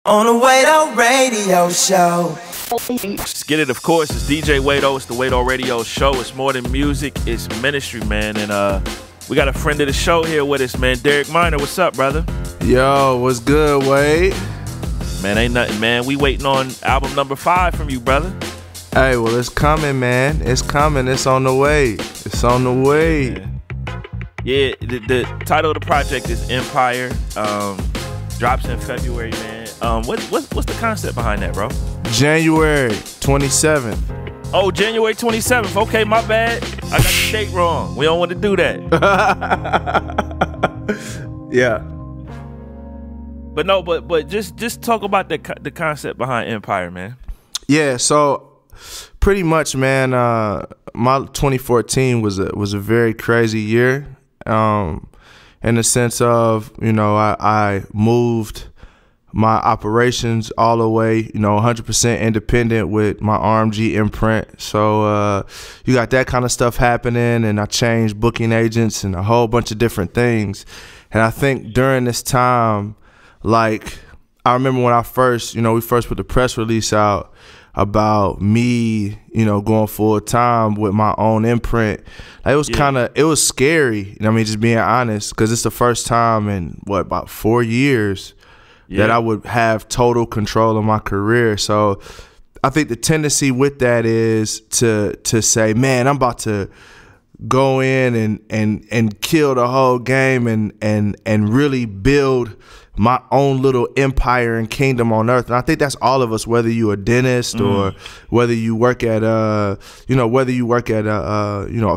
On the Wado Radio Show. Let's get it, of course. It's DJ Wado. It's the Wado Radio Show. It's more than music. It's ministry, man. And we got a friend of the show here with us, man. Derek Minor. What's up, brother? Yo, what's good, Wade? Man, ain't nothing, man. We waiting on album number 5 from you, brother. Hey, well, it's coming, man. It's coming. It's on the way. It's on the way. Yeah, the title of the project is Empire. Drops in February, man. What's the concept behind that, bro? January 27th. Oh, January 27th. Okay, my bad. I got the date wrong. We don't want to do that. Yeah. But no, but just talk about the concept behind Empire, man. Yeah, so pretty much, man, my 2014 was a very crazy year. In the sense of, I moved my operations all the way, 100% independent with my RMG imprint. So you got that kind of stuff happening, and I changed booking agents and a whole bunch of different things. And I think during this time, like, I remember when I first, we first put the press release out about me, going full time with my own imprint. Like, it was it was scary. Just being honest, because it's the first time in about 4 years that I would have total control of my career. So I think the tendency with that is to say, man, I'm about to go in and kill the whole game and really build my own little empire and kingdom on earth. And I think that's all of us, whether you're a dentist or whether you work at a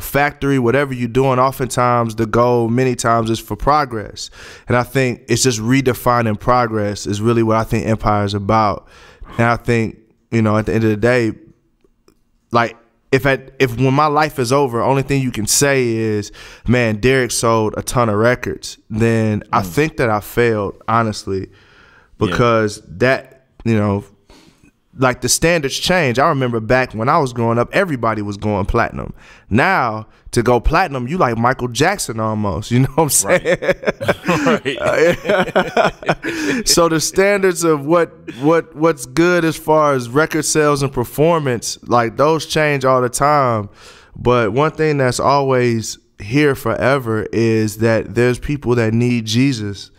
factory, whatever you're doing, oftentimes the goal many times is for progress. And I think it's just redefining progress is really what I think empire is about. And I think, at the end of the day, like, if when my life is over, only thing you can say is, man, Derek sold a ton of records, then I think that I failed, honestly, because that, like, the standards change. I remember back when I was growing up, everybody was going platinum. Now, to go platinum, you like Michael Jackson almost, you know what I'm saying? Right. So the standards of what's good as far as record sales and performance, like, those change all the time. But one thing that's always here forever is that there's people that need Jesus.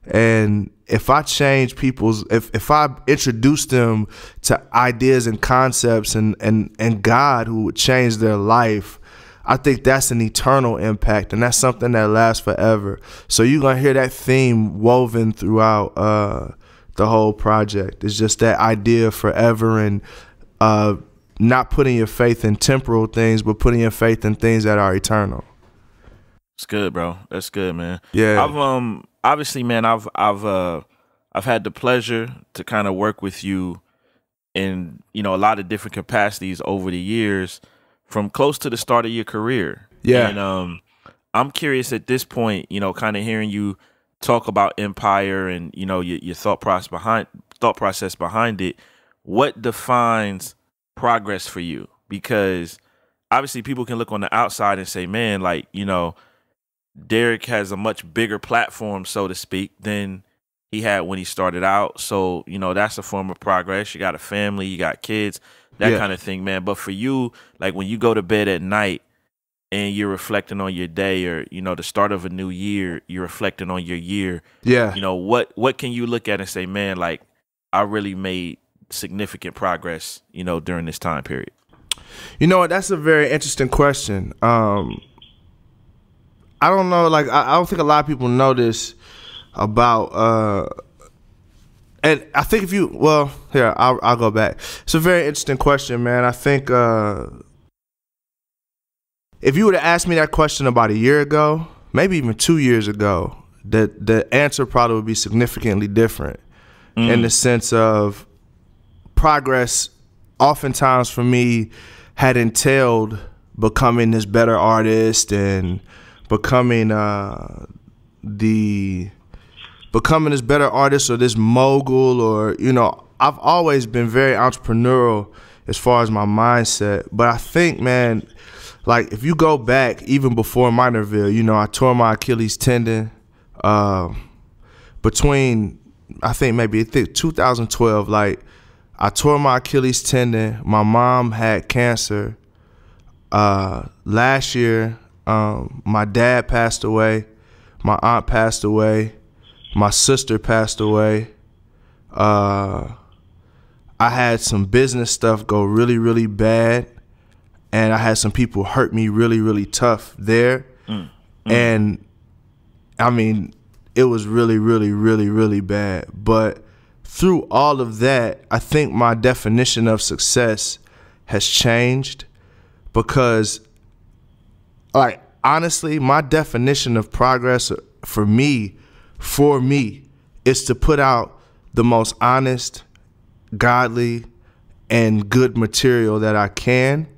And if I change if I introduce them to ideas and concepts and God who would change their life, I think that's an eternal impact, and that's something that lasts forever. So you're going to hear that theme woven throughout the whole project. It's just that idea of forever and not putting your faith in temporal things, but putting your faith in things that are eternal. It's good, bro. That's good, man. Yeah. Obviously, man, I've had the pleasure to kind of work with you in, a lot of different capacities over the years, from close to the start of your career. Yeah. And I'm curious at this point, kind of hearing you talk about Empire and, your thought process behind it. What defines progress for you? Because obviously people can look on the outside and say, man, like, Derek has a much bigger platform, so to speak, than he had when he started out. So, that's a form of progress. You got a family, you got kids, that kind of thing, man. But for you, like, when you go to bed at night and you're reflecting on your day, or, the start of a new year, you're reflecting on your year. Yeah. What can you look at and say, man, like, I really made significant progress, during this time period? You know what? That's a very interesting question. I don't know, like, I don't think a lot of people know this about, and I think I'll go back. It's a very interesting question, man. I think if you would have asked me that question about a year ago, maybe even 2 years ago, the answer probably would be significantly different in the sense of progress. Oftentimes for me had entailed becoming this better artist and becoming this better artist or this mogul, or, I've always been very entrepreneurial as far as my mindset. But I think, man, like, if you go back even before Minorville, I tore my Achilles tendon between I think 2012, like I tore my Achilles tendon. My mom had cancer. Last year, my dad passed away. My aunt passed away. My sister passed away. I had some business stuff go really, really bad. And I had some people hurt me really, really tough there. And I mean, it was really, really, really, really bad. But through all of that, I think my definition of success has changed, because, like, honestly, my definition of progress for me is to put out the most honest, godly, and good material that I can,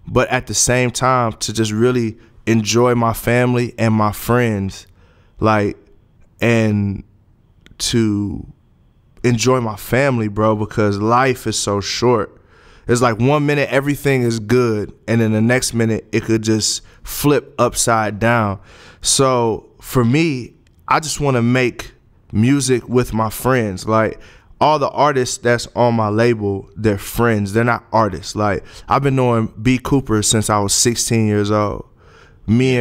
but at the same time to just really enjoy my family and my friends, like, and to enjoy my family, bro, because life is so short. It's like 1 minute everything is good, and then the next minute it could just flip upside down. So for me, I just want to make music with my friends. Like, all the artists that's on my label, they're friends. They're not artists. Like, I've been knowing B. Cooper since I was 16 years old. Me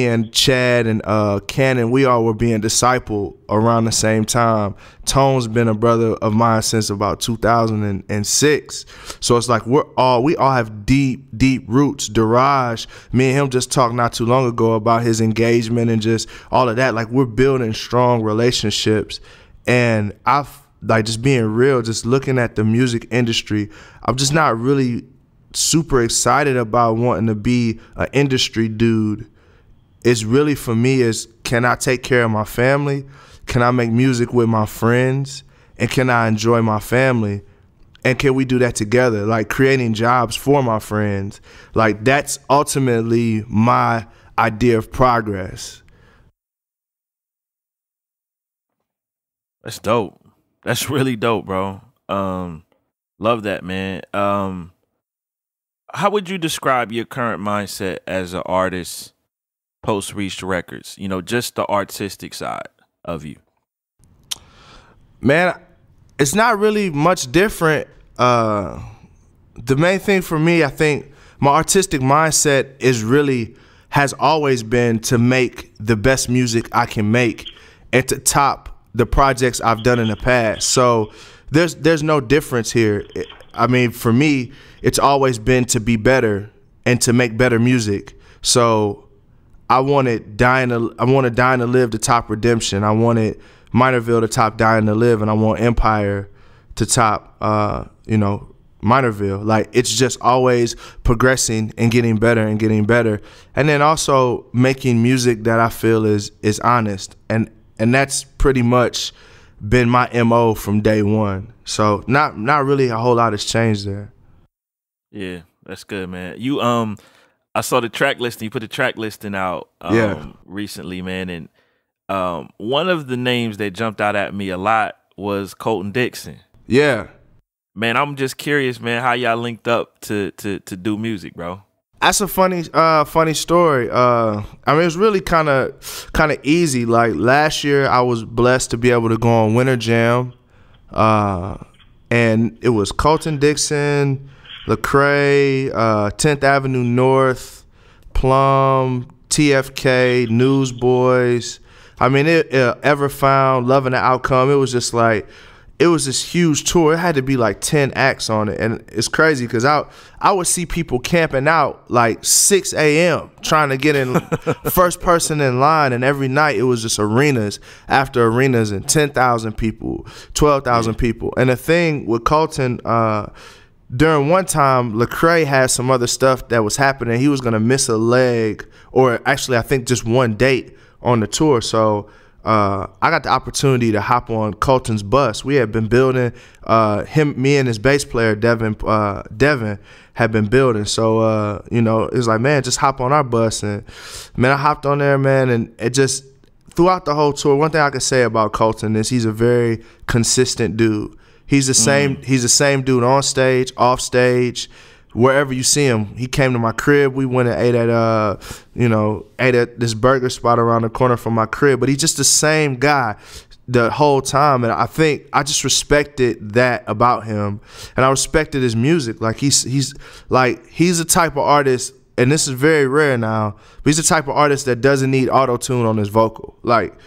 and Chad and Canon, we all were being discipled around the same time. Tone's been a brother of mine since about 2006. So it's like we all have deep, deep roots. Daraj, me and him just talked not too long ago about his engagement and just all of that. Like, we're building strong relationships. And I've, like, just being real, just looking at the music industry, I'm just not really super excited about wanting to be an industry dude. It's really, for me, is, can I take care of my family? Can I make music with my friends? And can I enjoy my family? And can we do that together? Like, creating jobs for my friends. Like, that's ultimately my idea of progress. That's dope. That's really dope, bro. Love that, man. How would you describe your current mindset as an artist post Reached Records? You know, just the artistic side of you. Man, it's not really much different. The main thing for me, I think my artistic mindset has always been to make the best music I can make and to top the projects I've done in the past. So there's no difference here. I mean, for me, it's always been to be better and to make better music. So I wanted Dying to Live to top Redemption. I wanted Minorville to top Dying to Live, and I want Empire to top, Minorville. Like, it's just always progressing and getting better and getting better. And then also making music that I feel is honest. And that's pretty much been my MO from day one. So not really a whole lot has changed there. Yeah, that's good, man. You I saw the track listing. You put the track listing out recently, man, and one of the names that jumped out at me a lot was Colton Dixon. Yeah. Man, I'm just curious, man, how y'all linked up to do music, bro. That's a funny story. I mean, it was really kind of easy. Like, last year, I was blessed to be able to go on Winter Jam, and it was Colton Dixon, Lecrae, 10th Avenue North, Plum, TFK, Newsboys. I mean, Ever Found, Loving the Outcome. It was just like, it was this huge tour. It had to be like 10 acts on it. And it's crazy because I would see people camping out like 6 a.m. trying to get in first person in line. And every night it was just arenas after arenas and 10,000 people, 12,000 people. And the thing with Colton, during one time, Lecrae had some other stuff that was happening. He was going to miss a leg, or actually I think just one date on the tour. So I got the opportunity to hop on Colton's bus. We had been building, me and his bass player, Devin had been building. So, it was like, man, just hop on our bus. And, man, I hopped on there, man, and it just, throughout the whole tour, one thing I can say about Colton is he's a very consistent dude. He's the same dude on stage, off stage. wherever you see him. He came to my crib. We went and ate at this burger spot around the corner from my crib. But he's just the same guy the whole time, and I think I just respected that about him, and I respected his music. Like he's the type of artist, and this is very rare now, but he's the type of artist that doesn't need auto-tune on his vocal. Like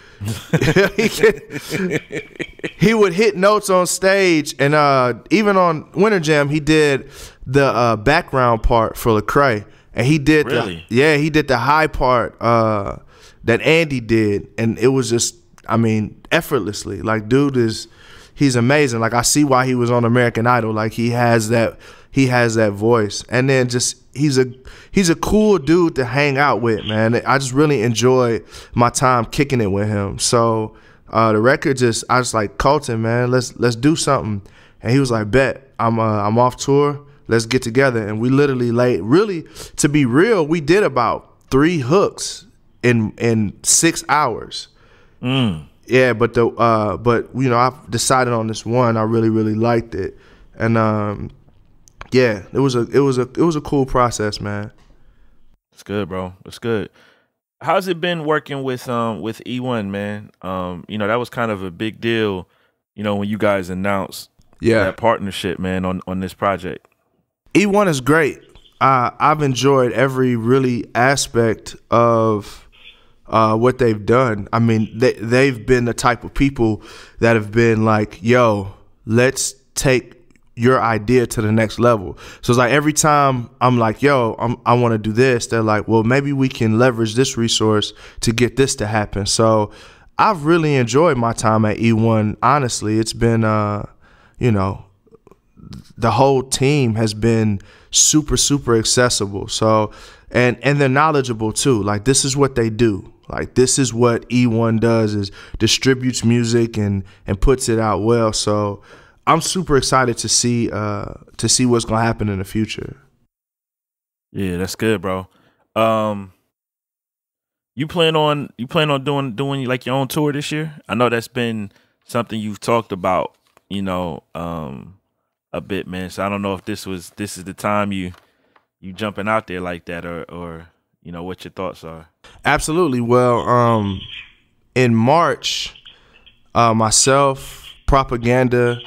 he would hit notes on stage, and even on Winter Jam, he did the background part for Lecrae, and he did he did the high part that Andy did, and it was just, I mean, effortlessly. Like, dude he's amazing. Like, I see why he was on American Idol. Like, he has that voice, and then just he's a cool dude to hang out with, man. I just really enjoy my time kicking it with him. So the record I was like, Colton, man, let's do something. And he was like, bet, I'm off tour, let's get together. And we literally really, to be real, we did about 3 hooks in 6 hours. Yeah, but I've decided on this one. I really, really liked it, and yeah, it was a cool process, man. It's good, bro. It's good. How's it been working with E1, man? That was kind of a big deal, when you guys announced that partnership, man, on this project. E1 is great. I've enjoyed every really aspect of what they've done. I mean, they've been the type of people that have been like, yo, let's take your idea to the next level. So it's like every time I'm like, yo, I want to do this, they're like, well, maybe we can leverage this resource to get this to happen. So I've really enjoyed my time at E1. Honestly, it's been, the whole team has been super, super accessible. So, and they're knowledgeable too. Like, this is what they do. Like, this is what E1 does, is distributes music and puts it out well. So I'm super excited to see what's gonna happen in the future. Yeah, that's good, bro. You plan on doing like your own tour this year? I know that's been something you've talked about, a bit, man. So I don't know if this is the time you jumping out there like that, or what your thoughts are. Absolutely. Well, in March, myself, Propaganda,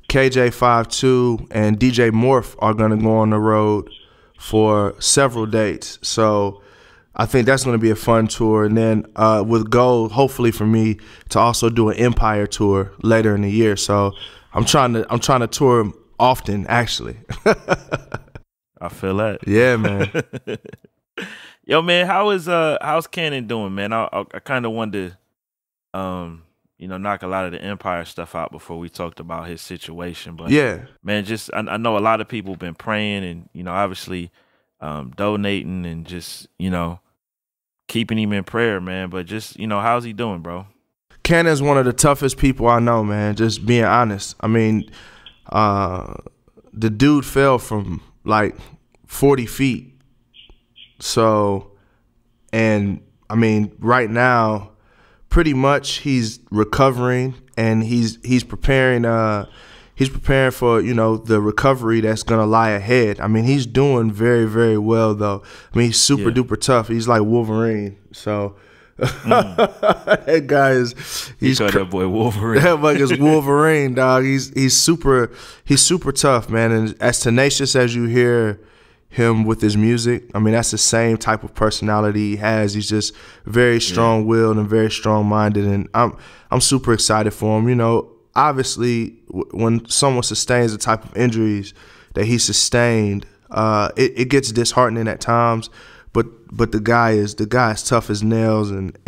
KJ52, and DJ Morph are going to go on the road for several dates. So I think that's going to be a fun tour. And then with goal, hopefully for me, to also do an Empire tour later in the year. So I'm trying to tour often, actually. I feel that. Yeah, man. Yo, man, how's Canon doing, man? I kind of wanted to knock a lot of the Empire stuff out before we talked about his situation. But yeah, man, just I know a lot of people been praying and obviously donating and just keeping him in prayer, man. But just how's he doing, bro? Canon's one of the toughest people I know, man. Just being honest. I mean, the dude fell from like 40 feet. So, and I mean, right now, pretty much he's recovering, and he's preparing for the recovery that's gonna lie ahead. I mean, he's doing very, very well though. I mean, he's super duper tough. He's like Wolverine. So that guy he's that boy Wolverine. That bug is Wolverine, dog. He's super tough, man. And as tenacious as you hear him with his music, I mean, that's the same type of personality he has. He's just very strong-willed and very strong-minded, and I'm super excited for him. Obviously, when someone sustains the type of injuries that he sustained, it gets disheartening at times. But the guy is tough as nails, and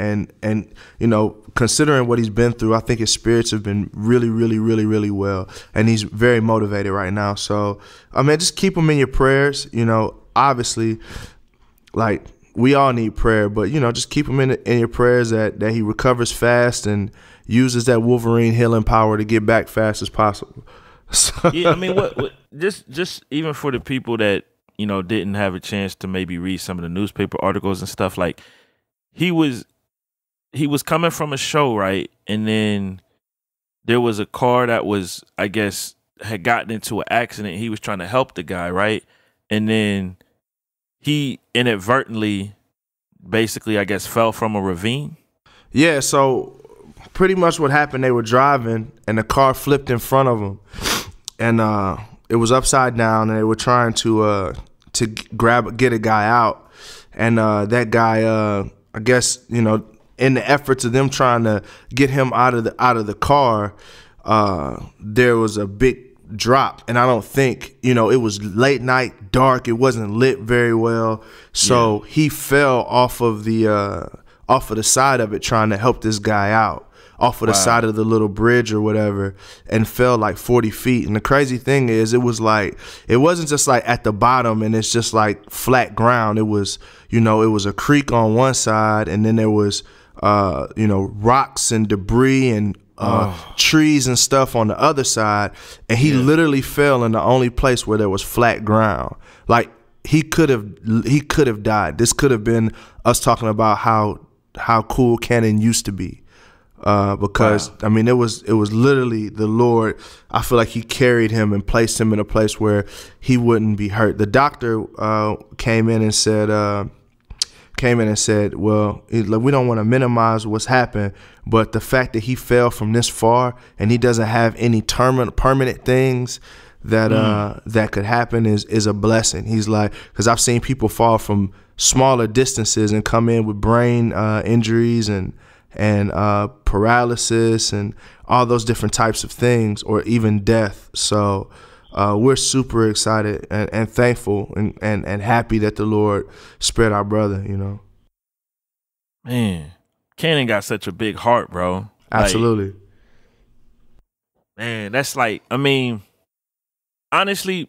considering what he's been through, I think his spirits have been really, really, really, really well, and he's very motivated right now. So, I mean, just keep him in your prayers. Obviously, like, we all need prayer, but just keep him in your prayers that he recovers fast and uses that Wolverine healing power to get back fast as possible. So. Yeah, I mean, what just even for the people that didn't have a chance to maybe read some of the newspaper articles and stuff, like he was coming from a show, right? And then there was a car that was, I guess, had gotten into an accident. He was trying to help the guy, right? and then he inadvertently, basically, I guess, fell from a ravine. Yeah, so pretty much what happened, they were driving and the car flipped in front of them, and it was upside down, and they were trying to get a guy out, and that guy, I guess, you know, in the efforts of them trying to get him out of the car, there was a big drop, and I don't think, you know, it was late night, dark, it wasn't lit very well, so he fell off of the side of it trying to help this guy out, off of the side of the little bridge or whatever, and fell like 40 feet. And the crazy thing is, it wasn't just like at the bottom and it's just like flat ground. It was, you know, it was a creek on one side, and then there was you know, rocks and debris and trees and stuff on the other side, and he literally fell in the only place where there was flat ground. Like he could have died. This could have been us talking about how cool Canon used to be, because I mean, it was literally the Lord. I feel like he carried him and placed him in a place where he wouldn't be hurt. The doctor came in and said, well, we don't want to minimize what's happened, but the fact that he fell from this far and he doesn't have any permanent things that that could happen is a blessing. He's like, because I've seen people fall from smaller distances and come in with brain injuries and paralysis and all those different types of things, or even death. So we're super excited and thankful and happy that the Lord spared our brother, you know. Man, Canon got such a big heart, bro. Absolutely. Like, man, that's like, I mean, honestly,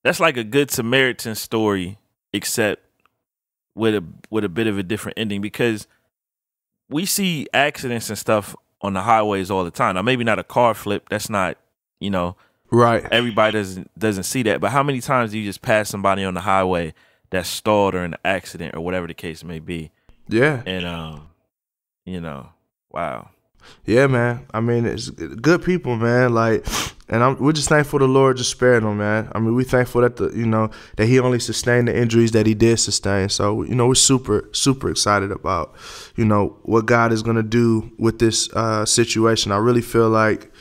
that's like a good Samaritan story, except with a bit of a different ending, because we see accidents and stuff on the highways all the time. Now, maybe not a car flip. That's not, you know, right. Everybody doesn't see that. But how many times do you just pass somebody on the highway that's stalled or in an accident or whatever the case may be? Yeah. And you know, wow. Yeah, man. I mean, it's good people, man. Like, and we're just thankful the Lord just spared him, man. I mean, we're thankful that that he only sustained the injuries that he did sustain. So, you know, we're super excited about, you know, what God is gonna do with this situation. I really feel like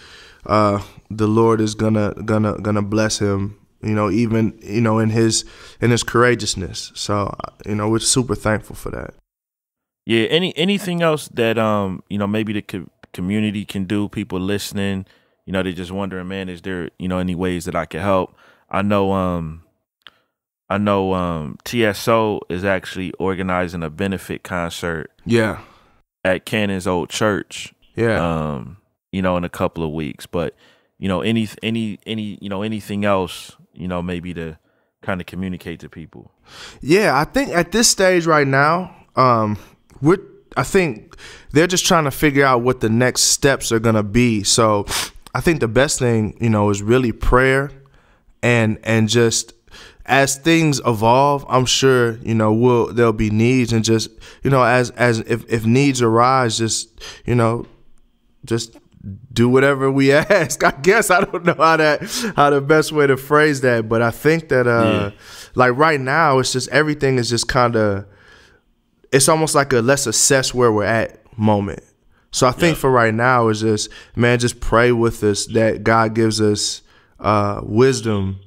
the Lord is gonna bless him, you know, even, you know, in his courageousness. So, you know, we're super thankful for that. Yeah. Anything else that you know, maybe the community can do? People listening, you know, they're just wondering, man, is there, you know, any ways that I can help? I know TSO is actually organizing a benefit concert. Yeah. At Canon's old church. Yeah. You know, in a couple of weeks. But, you know, any you know, anything else, you know, maybe to kind of communicate to people. Yeah, I think at this stage right now, I think they're just trying to figure out what the next steps are gonna be. So I think the best thing, you know, is really prayer, and just as things evolve, I'm sure, you know, there'll be needs, and just, you know, as if needs arise, just, you know, just do whatever we ask. I guess I don't know how the best way to phrase that, but I think that like right now, it's just everything is just kind of, it's almost like a let's assess where we're at moment. So I think for right now is just, man, just pray with us that God gives us wisdom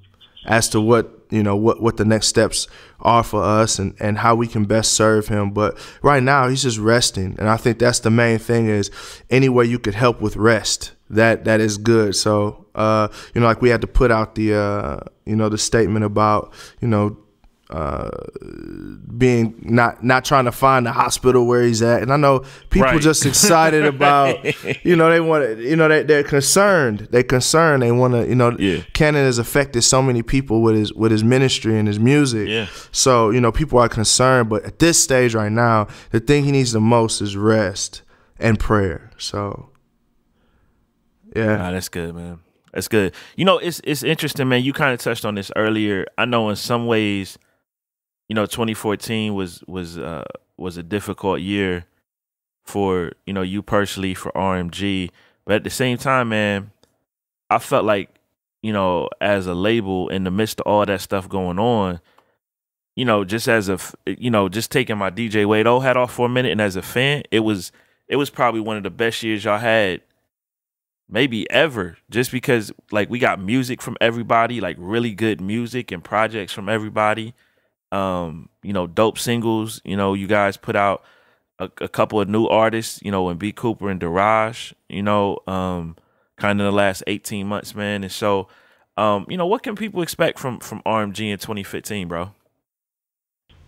as to what, you know, what the next steps are for us, and how we can best serve him. But right now he's just resting, and I think that's the main thing, is any way you could help with rest, that is good. So you know, like we had to put out the you know, the statement about, you know, being not trying to find the hospital where he's at, and I know people just excited about, you know, they want to, you know, they're concerned. They want to, you know, Canon has affected so many people with his ministry and his music. Yeah. So, you know, people are concerned, but at this stage right now, the thing he needs the most is rest and prayer. So, yeah, nah, that's good, man. That's good. You know, it's interesting, man. You kind of touched on this earlier. I know in some ways, you know, 2014 was a difficult year for, you know, you personally, for RMG. But at the same time, man, I felt like you know, as a label in the midst of all that stuff going on, you know, just as a, you know, just taking my DJ Wade O hat off for a minute, and as a fan, it was probably one of the best years y'all had maybe ever, just because like we got music from everybody, like really good music and projects from everybody. You know, dope singles. You know, you guys put out a couple of new artists, you know, and B Cooper and Daraj, you know, kind of the last 18 months, man. And so, you know, what can people expect from RMG in 2015, bro?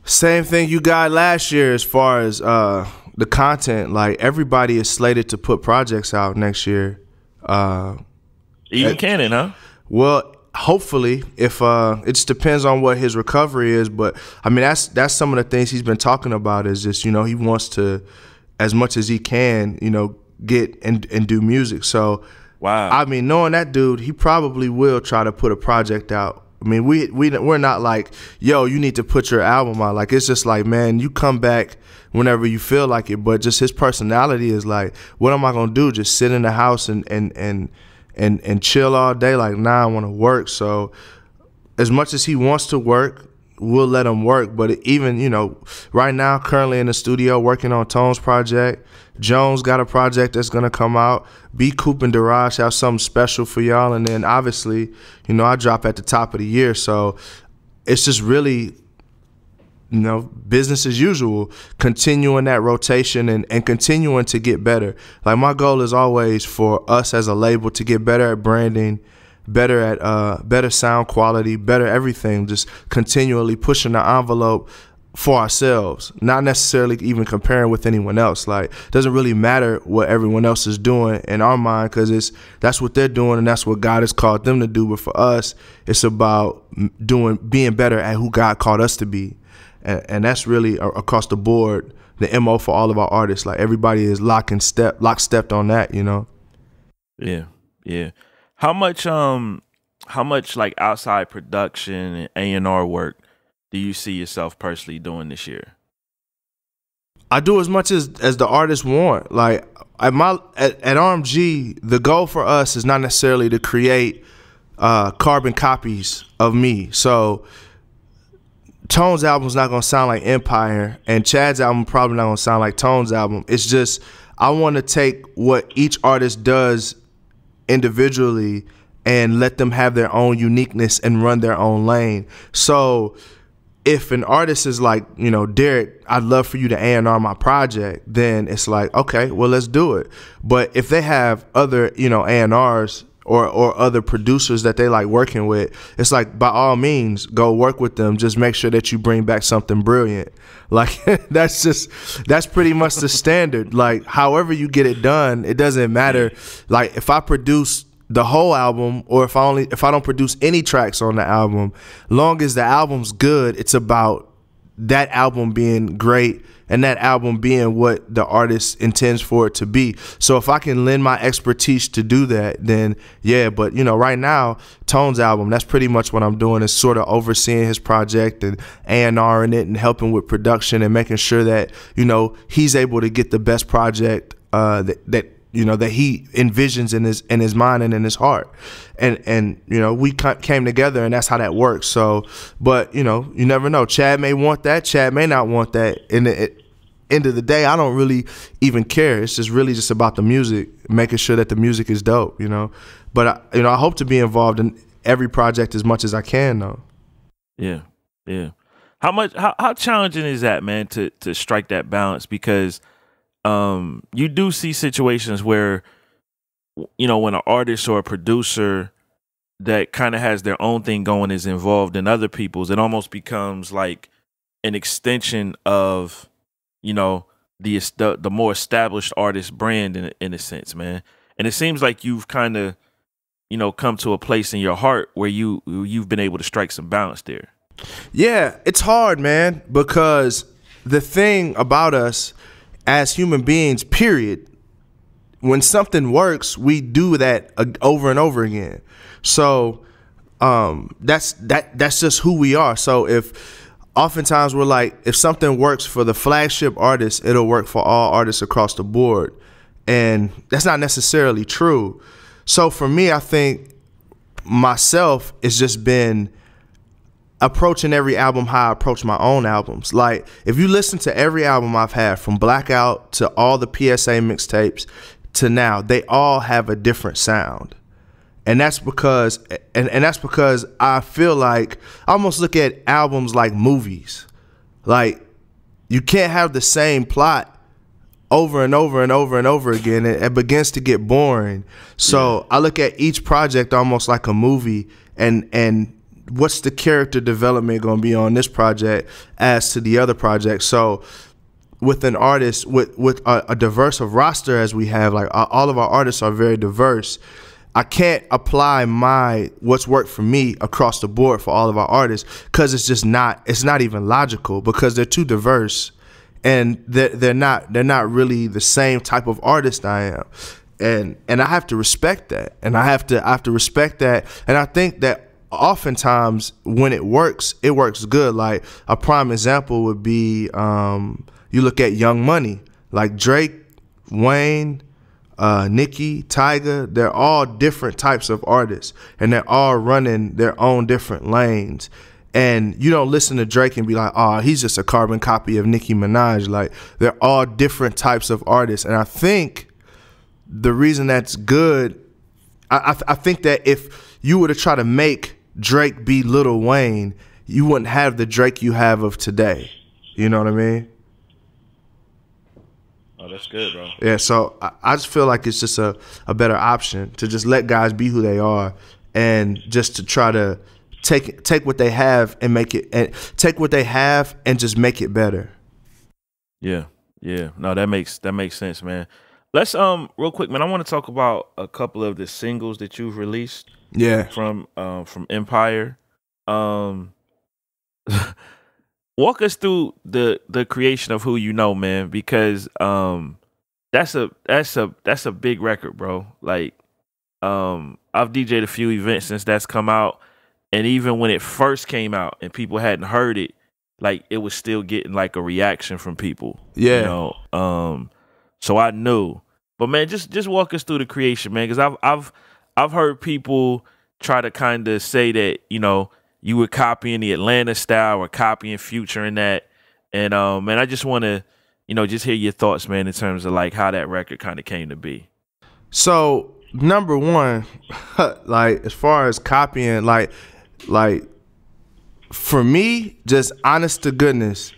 Same thing you got last year as far as the content. Like, everybody is slated to put projects out next year. Even Canon, huh? Well, hopefully, if it just depends on what his recovery is. But I mean, that's some of the things he's been talking about, is just, you know, he wants to, as much as he can, you know, get and do music. So wow, I mean, knowing that dude, he probably will try to put a project out. I mean, we're not like, yo, you need to put your album out. Like, it's just like, man, you come back whenever you feel like it. But just his personality is like, what am I gonna do? Just sit in the house and chill all day? Like, nah, I want to work. So as much as he wants to work, we'll let him work. But even, you know, right now, currently in the studio working on Tone's project. Jones got a project that's gonna come out. B Coop and Daraj have something special for y'all, and then obviously, you know, I drop at the top of the year. So it's just really, you know, business as usual, continuing that rotation and continuing to get better. Like, my goal is always for us as a label to get better at branding, better at better sound quality, better everything, just continually pushing the envelope for ourselves, not necessarily even comparing with anyone else. Like, it doesn't really matter what everyone else is doing in our mind, because that's what they're doing and that's what God has called them to do. But for us, it's about being better at who God called us to be. And that's really across the board, the MO for all of our artists. Like, everybody is lockstep on that, you know? Yeah, yeah. How much like outside production and A&R work do you see yourself personally doing this year? I do as much as the artists want. Like, at RMG, the goal for us is not necessarily to create carbon copies of me. So Tone's album's not gonna sound like Empire, and Chad's album probably not gonna sound like Tone's album. It's just, I want to take what each artist does individually and let them have their own uniqueness and run their own lane. So if an artist is like, you know, Derek, I'd love for you to A&R my project, then it's like, okay, well, let's do it. But if they have other, you know, A&Rs or other producers that they like working with, it's like, by all means, go work with them. Just make sure that you bring back something brilliant. Like, that's pretty much the standard. Like, however you get it done, it doesn't matter. Like, if I produce the whole album, or if I don't produce any tracks on the album, long as the album's good, it's about that album being great and that album being what the artist intends for it to be. So if I can lend my expertise to do that, then yeah. But, you know, right now, Tone's album, that's pretty much what I'm doing, is sort of overseeing his project and A&Ring it and helping with production and making sure that, you know, he's able to get the best project that you know, that he envisions in his mind and in his heart. And you know, we came together, and that's how that works. So, but, you know, you never know. Chad may want that. Chad may not want that. In the end of the day, I don't really even care. It's just really just about the music, making sure that the music is dope, you know. But, you know, I hope to be involved in every project as much as I can, though. Yeah, yeah. How challenging is that, man, to strike that balance? Because you do see situations where, you know, when an artist or a producer that kind of has their own thing going is involved in other people's, it almost becomes like an extension of, you know, the more established artist brand in a sense, man. And it seems like you've kind of, you know, come to a place in your heart where you've been able to strike some balance there. Yeah, it's hard, man, because the thing about us as human beings, period, when something works, we do that over and over again. So that's just who we are. So if oftentimes we're like, if something works for the flagship artist, it'll work for all artists across the board. And that's not necessarily true. So for me, I think myself, it's just been approaching every album how I approach my own albums. Like, if you listen to every album I've had, from Blackout to all the PSA mixtapes to now, they all have a different sound. And that's because I feel like I almost look at albums like movies. Like, you can't have the same plot over and over and over and over again. It begins to get boring. So I look at each project almost like a movie, and what's the character development going to be on this project as to the other project. So with an artist, with a diverse of roster as we have, like all of our artists are very diverse, I can't apply what's worked for me across the board for all of our artists, because it's not even logical, because they're too diverse, and they're not really the same type of artist I am. And I have to respect that. And I have to respect that. And I think that oftentimes when it works good. Like, a prime example would be, you look at Young Money, like Drake, Wayne, Nicki, Tyga. They're all different types of artists, and they're all running their own different lanes. And you don't listen to Drake and be like, oh, he's just a carbon copy of Nicki Minaj. Like, they're all different types of artists. And I think the reason that's good, I think that if you were to try to make Drake be Lil Wayne, you wouldn't have the Drake you have of today. You know what I mean? Oh, that's good, bro. Yeah, so I just feel like it's just a better option to just let guys be who they are, and just to try to take what they have and make it, and take what they have and just make it better. Yeah. No, that makes sense, man. Let's real quick, man. I want to talk about a couple of the singles that you've released. Yeah. From Empire. Walk us through the creation of Who You Know, man, because that's a big record, bro. Like, I've DJed a few events since that's come out, and even when it first came out and people hadn't heard it, like, it was still getting like a reaction from people. Yeah. You know? So I knew. But man, just walk us through the creation, man, because I've heard people try to kind of say that, you know, you were copying the Atlanta style or copying Future in that. And man, I just want to, you know, just hear your thoughts, man, in terms of like how that record kind of came to be. So, number one, like, as far as copying, like for me, just honest to goodness,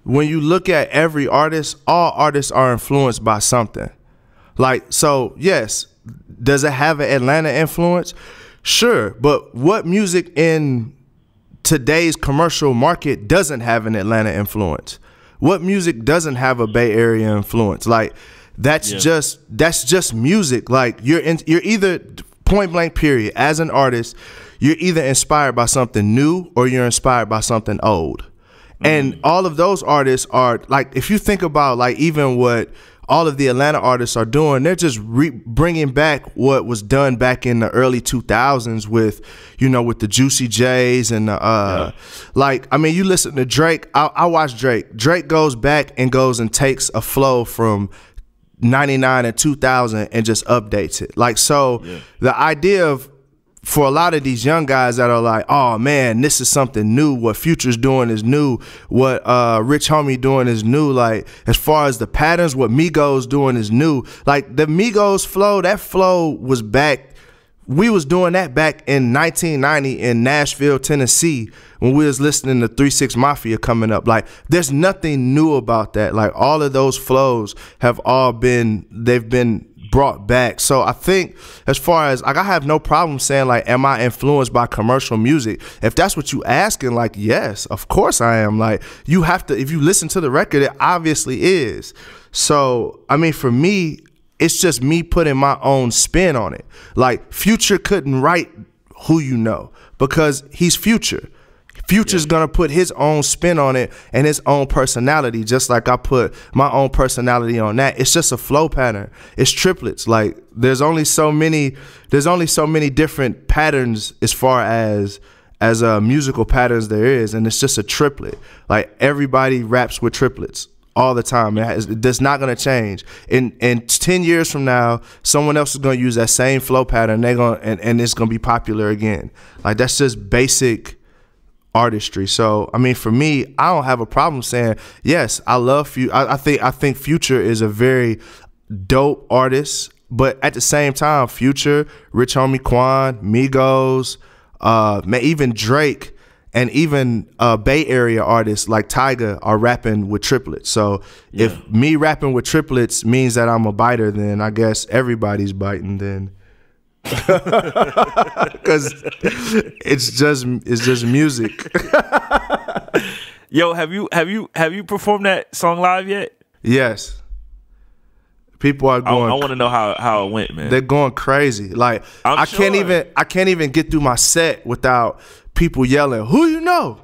when you look at every artist, all artists are influenced by something. Like, so yes, does it have an Atlanta influence? Sure, but what music in today's commercial market doesn't have an Atlanta influence? What music doesn't have a Bay Area influence? Like, that's just music. Like, you're either, point blank period, as an artist, you're either inspired by something new or you're inspired by something old. And all of those artists are, like, if you think about, like, even what all of the Atlanta artists are doing, they're just bringing back what was done back in the early 2000s with, you know, with the Juicy J's and like, I mean, you listen to Drake. I watch Drake. Drake goes back and goes and takes a flow from 99 and 2000 and just updates it. Like, so the idea of, for a lot of these young guys that are like, oh man, this is something new. What Future's doing is new. What Rich Homie doing is new. Like, as far as the patterns, what Migos doing is new. Like, the Migos flow, that flow was back. We was doing that back in 1990 in Nashville, Tennessee, when we was listening to 3 6 Mafia coming up. Like, there's nothing new about that. Like, all of those flows have they've been brought back. So I think, as far as, like, I have no problem saying, like, am I influenced by commercial music? If that's what you asking, like, yes, of course I am. Like, you have to, if you listen to the record, it obviously is. So, I mean, for me, it's just me putting my own spin on it. Like, Future couldn't write Who You Know because he's Future. Future's gonna put his own spin on it and his own personality, just like I put my own personality on that. It's just a flow pattern. It's triplets. Like, there's only so many different patterns as far as musical patterns there is, and it's just a triplet. Like, everybody raps with triplets. all the time. That's not gonna change. In 10 years from now, someone else is gonna use that same flow pattern. And it's gonna be popular again. Like, that's just basic artistry. So I mean, for me, I don't have a problem saying yes. I love Future. I think Future is a very dope artist, but at the same time, Future, Rich Homie Quan, Migos, even Drake, and even Bay Area artists like Tyga are rapping with triplets. So if me rapping with triplets means that I'm a biter, then I guess everybody's biting then. Because it's just music. Yo, have you performed that song live yet? Yes. People are going. I want to know how it went, man. They're going crazy. Like, I can't even get through my set without people yelling, "Who you know?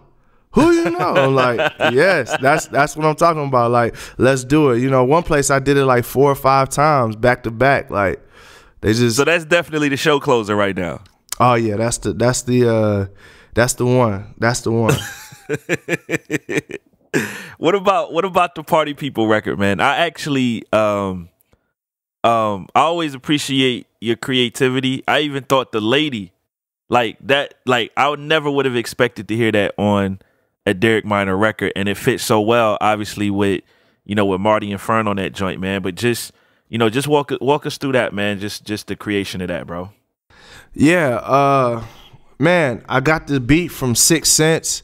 Who you know?" I'm like, yes, that's what I'm talking about. Like, let's do it. You know, one place I did it like 4 or 5 times back to back. Like, they just. So that's definitely the show closer right now. Oh yeah, that's the one. That's the one. What about the Party People record, man? I actually I always appreciate your creativity. I even thought the lady like that, like I never would have expected to hear that on a Derek Minor record, and it fits so well, obviously with with Marty and Fern on that joint, man. But just walk us through that, man. Just the creation of that, bro. Yeah, man, I got the beat from 6 Sense,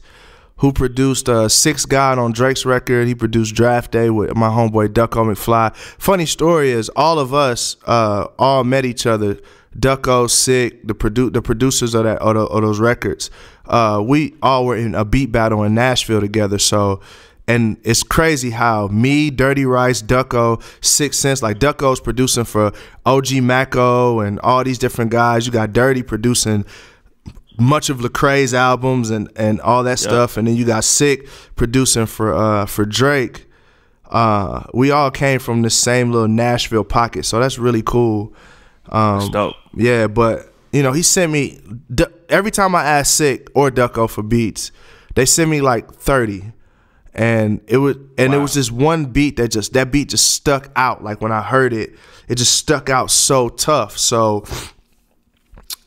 who produced Six God on Drake's record. He produced Draft Day with my homeboy Ducko McFly. Funny story is, all of us all met each other. Ducko, Sick, the producers of those records. We all were in a beat battle in Nashville together. So, and it's crazy how me, Dirty Rice, Ducko, 6 Sense, like Ducko's producing for OG Mako and all these different guys. You got Dirty producing much of Lecrae's albums and all that stuff, and then you got Sick producing for Drake. We all came from the same little Nashville pocket, so that's really cool. That's dope. Yeah, but he sent me every time I asked Sick or Ducko for beats, they sent me like 30, and it was just one beat that beat just stuck out. Like, when I heard it, it just stuck out so tough. So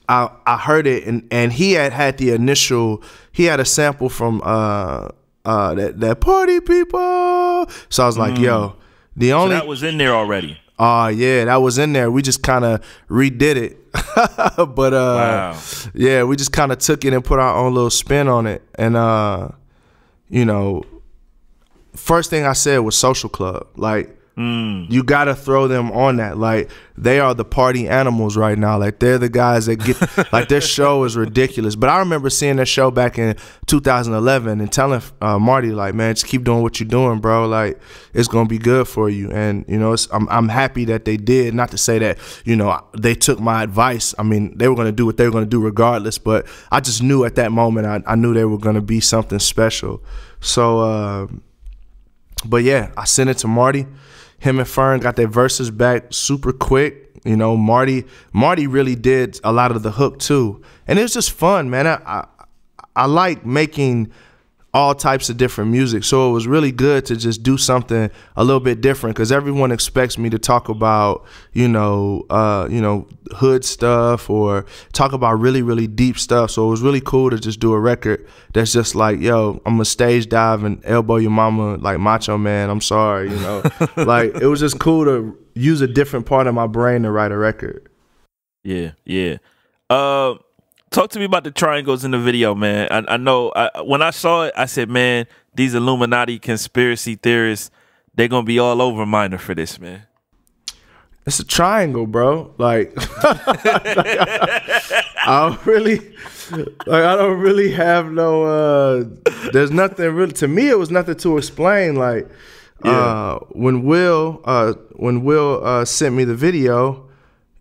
I heard it, and he had the initial. He had a sample from that Party People. So I was like, yo, so that was in there already. Yeah, that was in there. We just kind of redid it. But wow. Yeah, we just kind of took it and put our own little spin on it. And first thing I said was Social Club. Like, you gotta throw them on that. Like, they are the party animals right now. Like, they're the guys that get like, their show is ridiculous. But I remember seeing their show back in 2011 and telling Marty, like, man, just keep doing what you're doing, bro. Like, it's gonna be good for you. And I'm happy that they did. Not to say that they took my advice. I mean, they were gonna do what they were gonna do regardless. But I just knew at that moment, I knew they were gonna be something special. So, but yeah, I sent it to Marty. Him and Fern got their verses back super quick. Marty really did a lot of the hook too, and it was just fun, man. I like making all types of different music, so it was really good to just do something a little bit different, because everyone expects me to talk about hood stuff or talk about really, really deep stuff. So it was really cool to just do a record that's just like, yo, I'm gonna stage dive and elbow your mama like Macho Man. I'm sorry, like, it was just cool to use a different part of my brain to write a record. Yeah. Talk to me about the triangles in the video, man. I know when I saw it, I said, man, these Illuminati conspiracy theorists, they're going to be all over Minor for this, man. It's a triangle, bro. Like, I don't really have no, there's nothing really, to me, it was nothing to explain. Like, when Will sent me the video,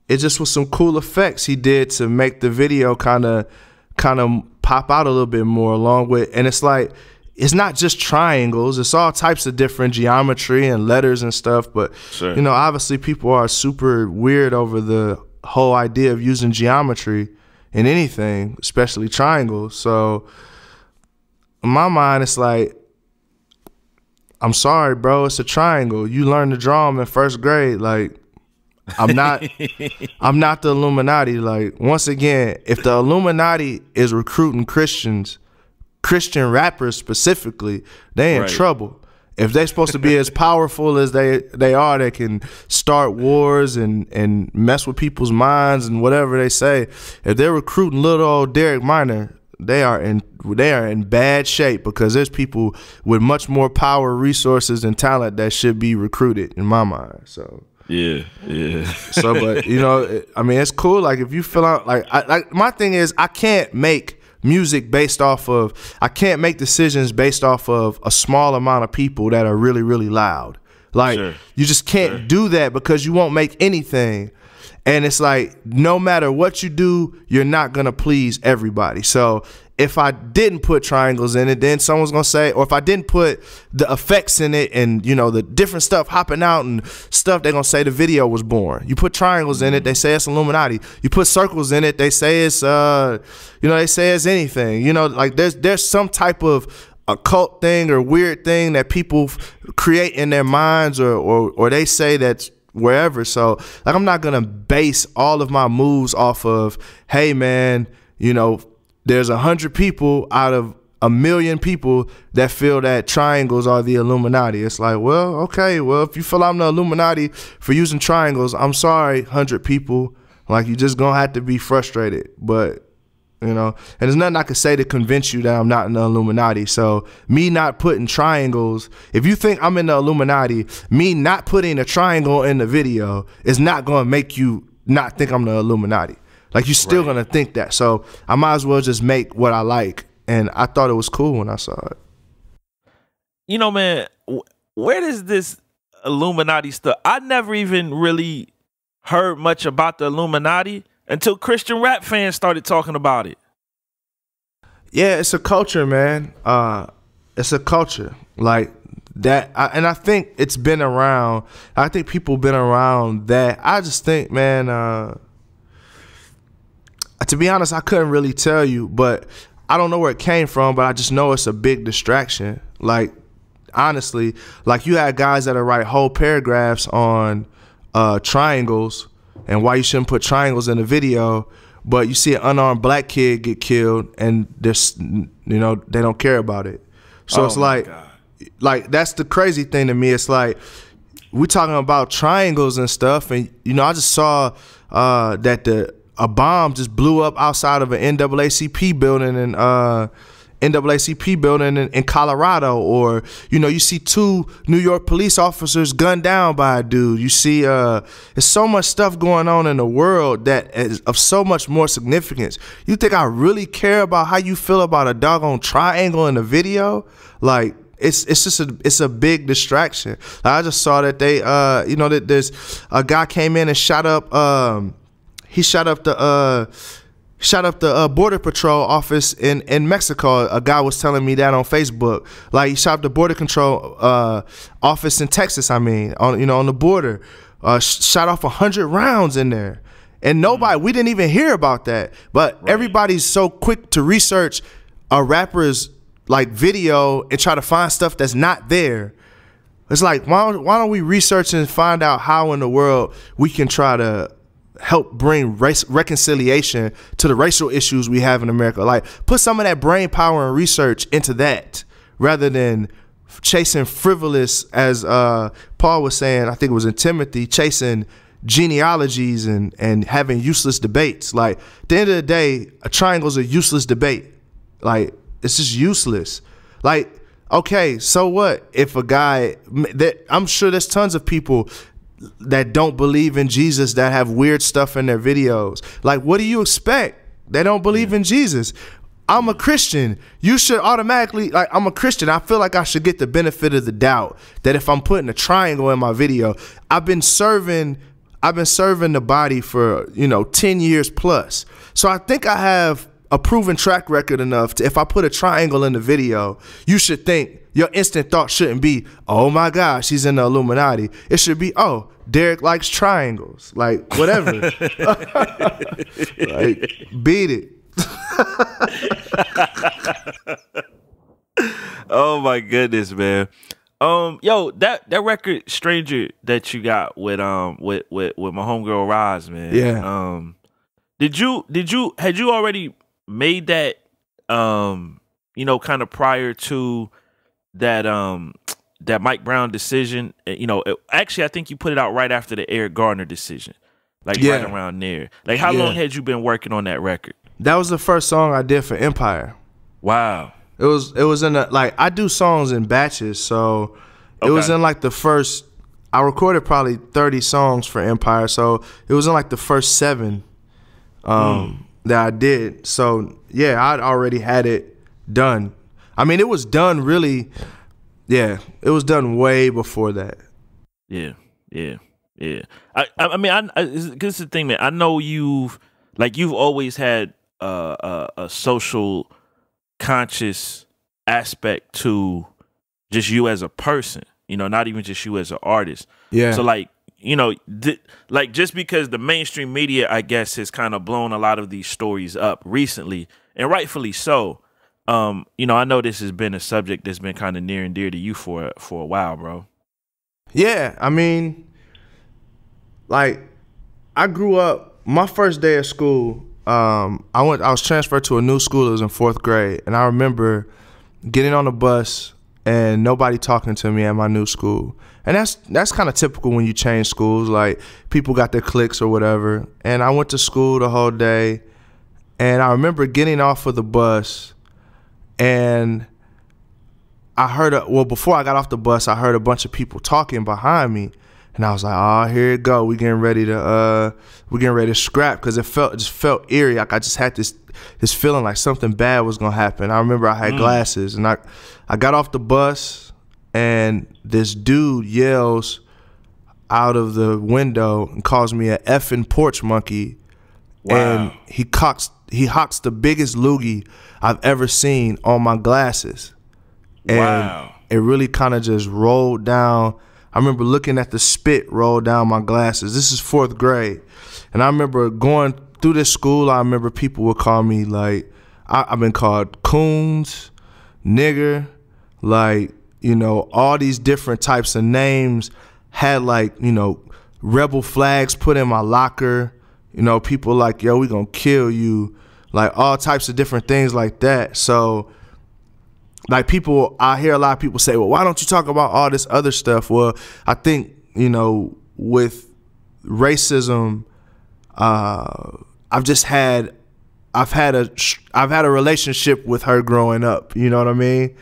it just was some cool effects he did to make the video kind of pop out a little bit more, along with, and it's like, it's not just triangles, it's all types of different geometry and letters and stuff. But sure. Obviously people are super weird over the whole idea of using geometry in anything, especially triangles. So in my mind, it's like, I'm sorry, bro. It's a triangle. You learned to draw them in first grade. Like, I'm not the Illuminati. Like, once again, if the Illuminati is recruiting Christians, Christian rappers specifically, they in trouble. If they're supposed to be as powerful as they are, they can start wars and mess with people's minds and whatever they say. If they're recruiting little old Derek Minor, they are in bad shape, because there's people with much more power, resources, and talent that should be recruited, in my mind. So yeah. So, but I mean, it's cool. Like, if you feel out, like my thing is, I can't make music based off of, I can't make decisions based off of a small amount of people that are really, really loud. Like, you just can't do that, because you won't make anything. And it's like, no matter what you do, you're not going to please everybody. So if I didn't put triangles in it, then someone's going to say, or if I didn't put the effects in it and, the different stuff hopping out and stuff, they're going to say the video was boring. You put triangles in it, they say it's Illuminati. You put circles in it, they say it's, they say it's anything. Like, there's some type of occult thing or weird thing that people create in their minds, or they say that's wherever. So, like, I'm not gonna base all of my moves off of, hey man, there's 100 people out of 1 million people that feel that triangles are the Illuminati. It's like, well, okay, well, if you feel I'm the Illuminati for using triangles, I'm sorry, 100 people. Like, you just gonna have to be frustrated. But and there's nothing I can say to convince you that I'm not in the Illuminati. So me not putting triangles, if you think I'm in the Illuminati, me not putting a triangle in the video is not going to make you not think I'm the Illuminati. Like, you're still going to think that. So I might as well just make what I like. And I thought it was cool when I saw it. Man, where does this Illuminati stuff? I never even really heard much about the Illuminati until Christian rap fans started talking about it. Yeah, it's a culture, man. It's a culture like that. And I think it's been around. I think people been around that. I just think, man, to be honest, I couldn't really tell you, but I don't know where it came from, but I just know it's a big distraction. Like, honestly, like, you had guys that write whole paragraphs on triangles and why you shouldn't put triangles in the video, but you see an unarmed black kid get killed and there's, they don't care about it. So it's like that's the crazy thing to me. It's like, we talking about triangles and stuff, and I just saw that a bomb just blew up outside of an NAACP building in Colorado, or you see 2 New York police officers gunned down by a dude. You see there's so much stuff going on in the world that is of so much more significance. You think I really care about how you feel about a doggone triangle in a video? Like, it's just it's a big distraction. I just saw that they that there's a guy came in and shot up the Border Patrol office in Mexico. A guy was telling me that on Facebook. Like, he shot up the Border Control office in Texas. I mean, on the border, shot off 100 rounds in there, and we didn't even hear about that. But everybody's so quick to research a rapper's like video and try to find stuff that's not there. It's like, why don't we research and find out how in the world we can try to help bring reconciliation to the racial issues we have in America. Like, put some of that brain power and research into that, rather than chasing frivolous, as Paul was saying, I think it was in Timothy, chasing genealogies and having useless debates. Like, at the end of the day, a triangle's a useless debate. Like, it's just useless. Like, okay, so what if a guy that, I'm sure there's tons of people that don't believe in Jesus that have weird stuff in their videos. Like, what do you expect? They don't believe in Jesus. I'm a Christian. You should automatically, like, I'm a Christian. I feel like I should get the benefit of the doubt that if I'm putting a triangle in my video, I've been serving the body for, 10 years plus. So I think I have a proven track record enough to, if I put a triangle in the video, you should think, your instant thought shouldn't be, oh my gosh, he's in the Illuminati. It should be, oh, Derek likes triangles. Like, whatever. Like, beat it. Oh my goodness, man. Yo, that record Stranger that you got with my homegirl Roz, man. Yeah. Had you already made that kind of prior to that that Mike Brown decision? Actually I think you put it out right after the Eric Gardner decision. Like right around there. Like how long had you been working on that record? That was the first song I did for Empire. Wow. It was in I do songs in batches, so it was in like the first. I recorded probably 30 songs for Empire, so it was in like the first 7 that I did. So yeah, I'd already had it done. I mean, it was done really. Yeah, it was done way before that. Yeah. I mean, this is the thing, man. I know you've always had a social conscious aspect to just you as a person, not even just you as an artist. Yeah. So just because the mainstream media, I guess, has kind of blown a lot of these stories up recently, and rightfully so. I know this has been a subject that's been kind of near and dear to you for a while, bro. Yeah, I mean, I grew up. My first day of school, I was transferred to a new school. It was in 4th grade, and I remember getting on the bus and nobody talking to me at my new school. And that's kind of typical when you change schools. Like, people got their cliques or whatever. And I went to school the whole day, and I remember getting off of the bus, and I heard before I got off the bus, I heard a bunch of people talking behind me. And I was like, oh, here it go. We getting ready to scrap, because it just felt eerie. Like I just had this feeling like something bad was gonna happen. I remember I had glasses, and I got off the bus, and this dude yells out of the window and calls me a effing porch monkey. Wow. And he hawks the biggest loogie I've ever seen on my glasses. And it really kind of just rolled down. I remember looking at the spit roll down my glasses. This is 4th grade. And I remember going through this school, I remember people would call me, like, I've been called coons, nigger, all these different types of names. Had rebel flags put in my locker. People like, yo, we gonna kill you. Like all types of different things like that. So I hear a lot of people say, well, why don't you talk about all this other stuff? Well, I think, with racism, I've had a relationship with her growing up. You know what I mean?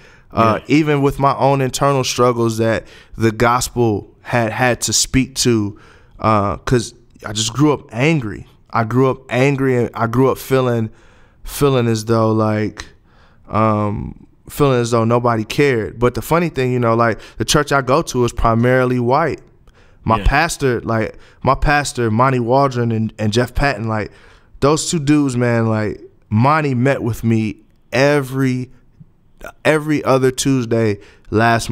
Even with my own internal struggles that the gospel had to speak to, because I just grew up angry. I grew up angry, and I grew up feeling as though feeling as though nobody cared. But the funny thing, the church I go to is primarily white. My pastor, Monty Waldron and Jeff Patton, those two dudes, man, Monty met with me every other Tuesday last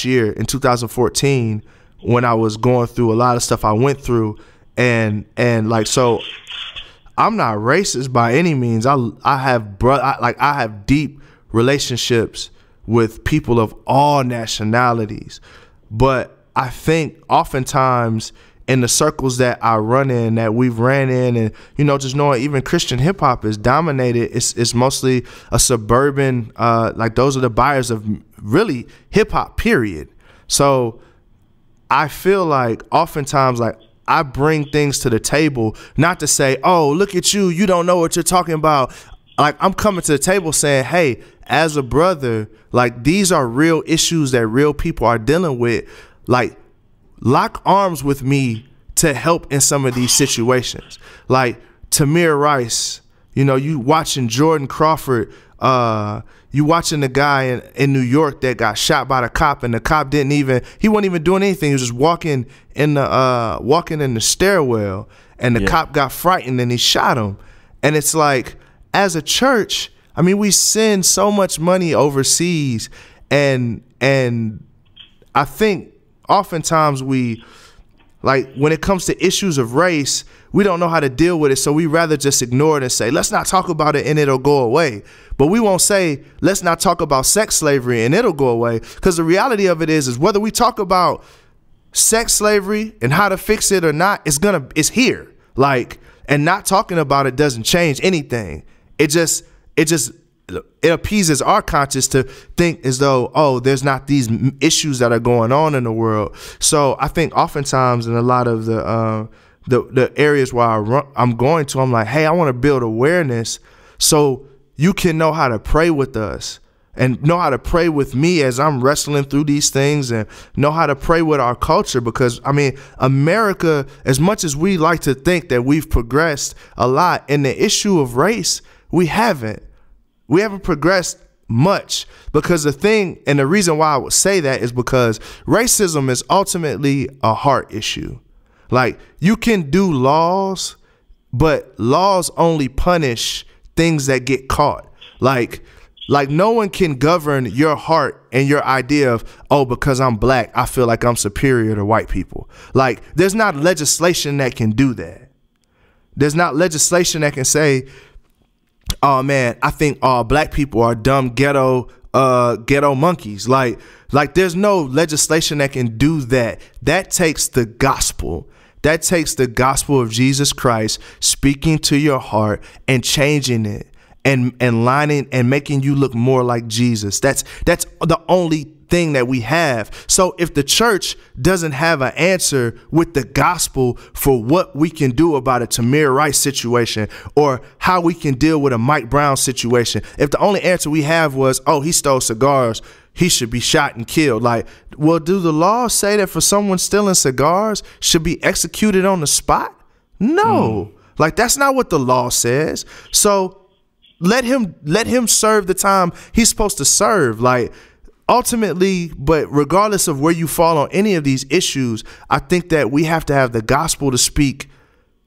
year in 2014, when I was going through a lot of stuff I went through. And so I'm not racist by any means. I have deep relationships with people of all nationalities, but I think oftentimes in the circles that I run in, that we've ran in, and just knowing even Christian hip hop is dominated. It's mostly a suburban, those are the buyers of really hip hop, period. So I feel like oftentimes I bring things to the table, not to say, oh, look at you, you don't know what you're talking about. I'm coming to the table saying, hey, as a brother, these are real issues that real people are dealing with. Lock arms with me to help in some of these situations. Tamir Rice, you watching Jordan Crawford, you watching the guy in New York that got shot by the cop, and the cop he wasn't even doing anything. He was just walking in the stairwell, and the cop got frightened and he shot him. And it's as a church, I mean, we send so much money overseas, and I think oftentimes we Like when it comes to issues of race, we don't know how to deal with it. So we rather just ignore it and say, let's not talk about it and it'll go away. But we won't say, let's not talk about sex slavery and it'll go away. Because the reality of it is whether we talk about sex slavery and how to fix it or not, it's here. Like, and not talking about it doesn't change anything. It appeases our conscience to think as though, oh, there's not these issues that are going on in the world. So I think oftentimes in a lot of the areas where I'm going to, I'm like, hey, I want to build awareness so you can know how to pray with us and know how to pray with me as I'm wrestling through these things, and know how to pray with our culture. Because, I mean, America, as much as we like to think that we've progressed a lot in the issue of race, we haven't. We haven't progressed much, because the thing, and the reason why I would say that is because racism is ultimately a heart issue. Like, you can do laws, but laws only punish things that get caught. Like no one can govern your heart and your idea of, oh, because I'm black, I feel like I'm superior to white people. Like, there's not legislation that can do that. There's not legislation that can say, oh man, I think all black people are dumb ghetto monkeys. Like there's no legislation that can do that. That takes the gospel. That takes the gospel of Jesus Christ speaking to your heart and changing it and lining and making you look more like Jesus. That's the only thing that we have. So if the church doesn't have an answer with the gospel for what we can do about a Tamir Rice situation, or how we can deal with a Mike Brown situation, if the only answer we have was, oh, he stole cigars, he should be shot and killed. Like, well, do the laws say that for someone stealing cigars should be executed on the spot? No. Like, that's not what the law says. So let him serve the time he's supposed to serve. Like, ultimately, but regardless of where you fall on any of these issues, I think that we have to have the gospel to speak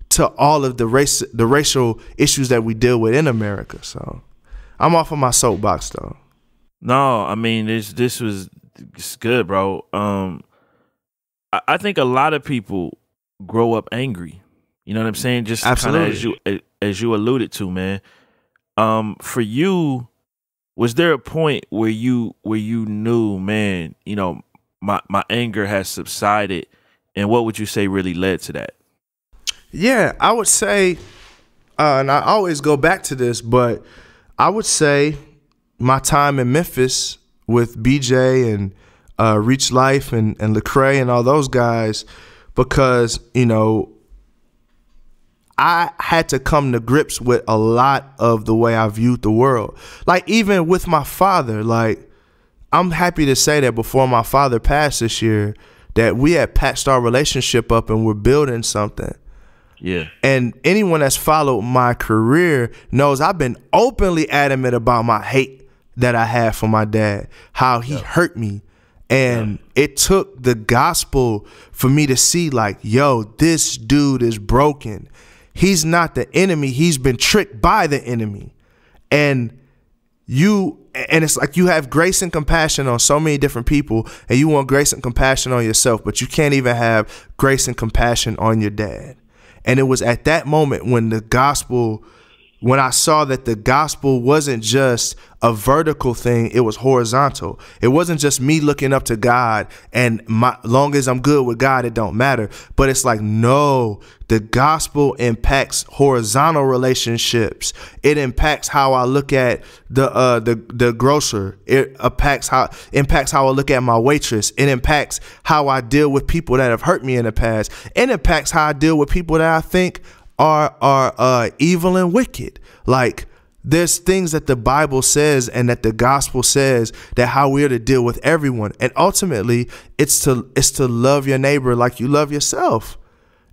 to all of the racial issues that we deal with in America. So I'm off of my soapbox though. No, I mean, it's good, bro. I think a lot of people grow up angry. You know what I'm saying? Just kind of as you alluded to, man. For you, was there a point where you knew, man, you know, my anger has subsided, and what would you say really led to that? Yeah, I would say, and I always go back to this, but I would say my time in Memphis with BJ and Reach Life and Lecrae and all those guys, because, you know, I had to come to grips with a lot of the way I viewed the world. Like, even with my father, like, I'm happy to say that before my father passed this year, that we had patched our relationship up and we're building something. Yeah. And anyone that's followed my career knows I've been openly adamant about my hate that I had for my dad, how he hurt me. And it took the gospel for me to see, like, yo, this dude is broken. He's not the enemy. He's been tricked by the enemy. And it's like you have grace and compassion on so many different people, and you want grace and compassion on yourself, but you can't even have grace and compassion on your dad. And it was at that moment when I saw that the gospel wasn't just a vertical thing, it was horizontal. It wasn't just me looking up to God and long as I'm good with God, it don't matter. But it's like, no, the gospel impacts horizontal relationships. It impacts how I look at the grocer. It impacts how I look at my waitress. It impacts how I deal with people that have hurt me in the past. It impacts how I deal with people that I think are evil and wicked. Like, there's things that the Bible says and that the gospel says that how we're to deal with everyone. And ultimately, it's to love your neighbor like you love yourself.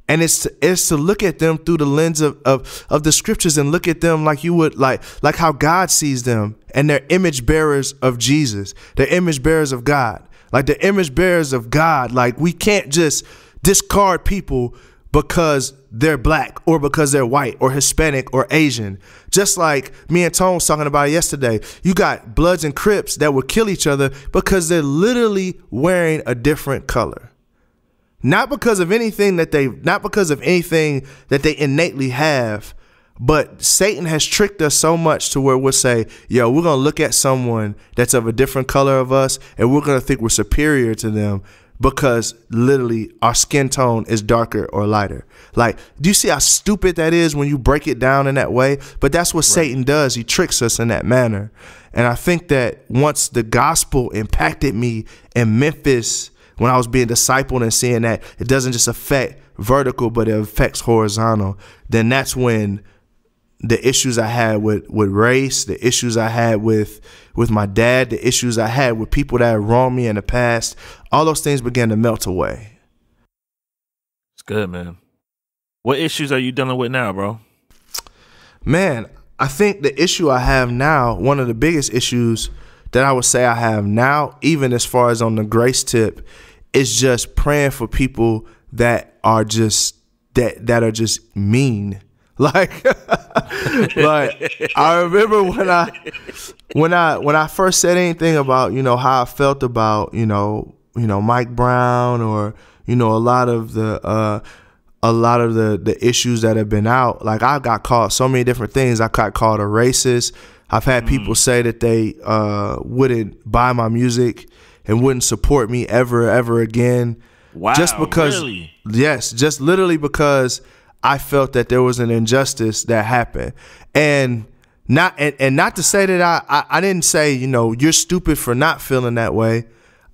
And it's to look at them through the lens of the scriptures and look at them like you would, like how God sees them, and they're image bearers of Jesus. They're image bearers of God. Like, the image bearers of God. Like, we can't just discard people because they're black or because they're white or Hispanic or Asian. Just like me and Tone was talking about yesterday, you got Bloods and Crips that will kill each other because they're literally wearing a different color. not because of anything that they innately have, but Satan has tricked us so much to where we'll say, yo, we're going to look at someone that's of a different color of us and we're going to think we're superior to them because literally our skin tone is darker or lighter. Like, do you see how stupid that is when you break it down in that way? But that's what Satan does. He tricks us in that manner. And I think that once the gospel impacted me in Memphis, when I was being discipled and seeing that it doesn't just affect vertical, but it affects horizontal, then that's when the issues I had with race, the issues I had with my dad, the issues I had with people that had wronged me in the past, all those things began to melt away. It's good, man. What issues are you dealing with now, bro? Man, I think the issue I have now, one of the biggest issues that I would say I have now, even as far as on the grace tip, is just praying for people that are just that are just mean. Like, like I remember when I first said anything about, you know, how I felt about, you know, Mike Brown, or, you know, a lot of the issues that have been out. Like, I got called so many different things. I got called a racist. I've had people say that they wouldn't buy my music and wouldn't support me ever again. Wow, just because, really? Yes, just literally because I felt that there was an injustice that happened. And not to say that I didn't say, you know, you're stupid for not feeling that way.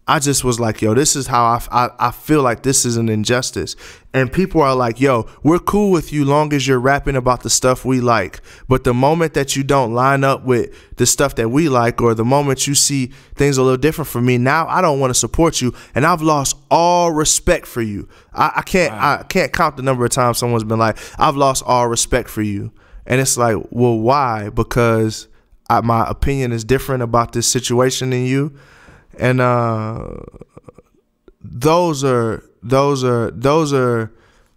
I just was like, yo, this is how I feel like this is an injustice. And people are like, yo, we're cool with you long as you're rapping about the stuff we like. But the moment that you don't line up with the stuff that we like, or the moment you see things a little different from me, now I don't want to support you. And I've lost all respect for you. I can't count the number of times someone's been like, I've lost all respect for you. And it's like, well, why? Because my opinion is different about this situation than you. And those are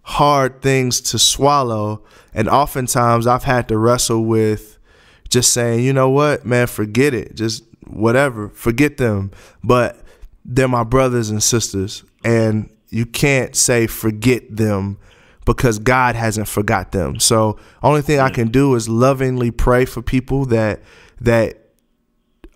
hard things to swallow. And oftentimes I've had to wrestle with just saying, you know what, man, forget it. Just whatever, forget them. But they're my brothers and sisters, and you can't say forget them because God hasn't forgot them. So only thing I can do is lovingly pray for people that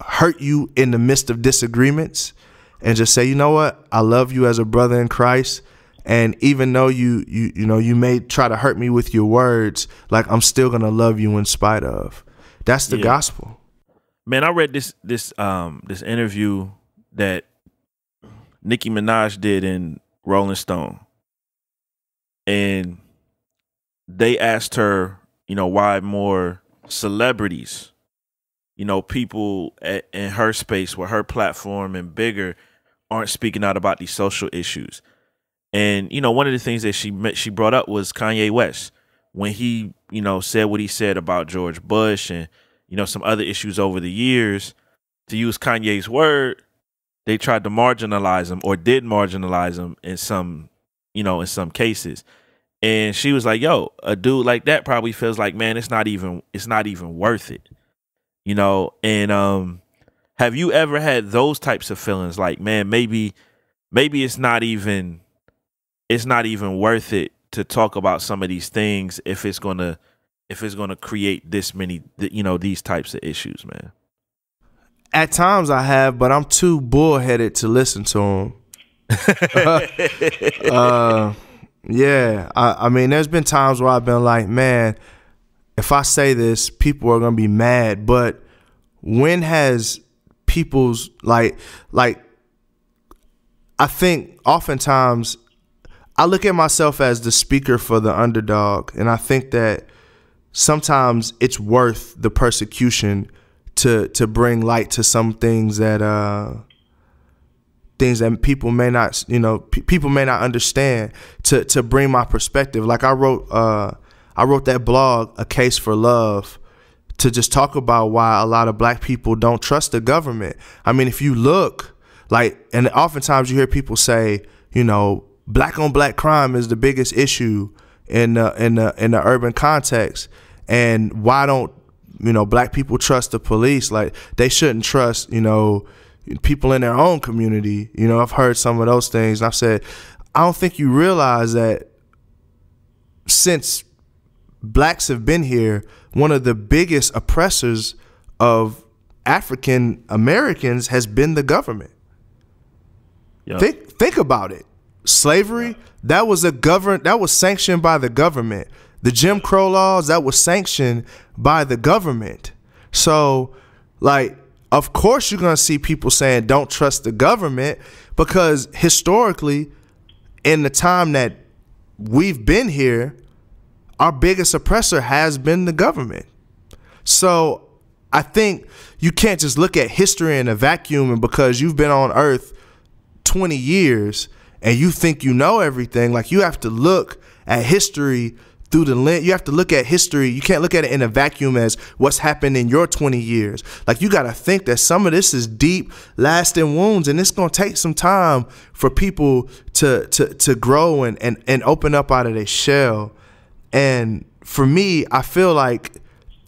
hurt you in the midst of disagreements, and just say, you know what, I love you as a brother in Christ, and even though you may try to hurt me with your words, like, I'm still gonna love you in spite of. That's the gospel. Man, I read this interview that Nicki Minaj did in Rolling Stone, and they asked her, you know, why more celebrities, you know, people in her space with her platform and bigger, aren't speaking out about these social issues. And, you know, one of the things that she brought up was Kanye West, when he, you know, said what he said about George Bush and, you know, some other issues over the years. To use Kanye's word, they tried to marginalize him, or did marginalize him in some cases. And she was like, yo, a dude like that probably feels like, man, it's not even worth it. You know, and have you ever had those types of feelings like, man, maybe it's not even worth it to talk about some of these things if it's gonna create this many, you know, these types of issues, man? At times I have, but I'm too bullheaded to listen to them. Yeah, I mean, there's been times where I've been like, man, if I say this, people are gonna be mad. But when has people's like I think oftentimes I look at myself as the speaker for the underdog, and I think that sometimes it's worth the persecution to bring light to some things that people may not, you know, people may not understand, to bring my perspective. Like I wrote that blog, A Case for Love, to just talk about why a lot of black people don't trust the government. I mean, if you look, like, and oftentimes you hear people say, you know, black on black crime is the biggest issue in the urban context, and why don't, you know, black people trust the police? Like, they shouldn't trust, you know, people in their own community. You know, I've heard some of those things, and I've said, I don't think you realize that since blacks have been here, one of the biggest oppressors of African Americans has been the government. Yep. Think about it. Slavery, that was sanctioned by the government. The Jim Crow laws, that was sanctioned by the government. So, like, of course you're going to see people saying don't trust the government, because historically, in the time that we've been here, our biggest oppressor has been the government. So I think you can't just look at history in a vacuum, and because you've been on Earth 20 years and you think you know everything. Like, you have to look at history through the lens. You have to look at history. You can't look at it in a vacuum as what's happened in your 20 years. Like, you got to think that some of this is deep, lasting wounds, and it's going to take some time for people to grow and open up out of their shell. And for me, I feel like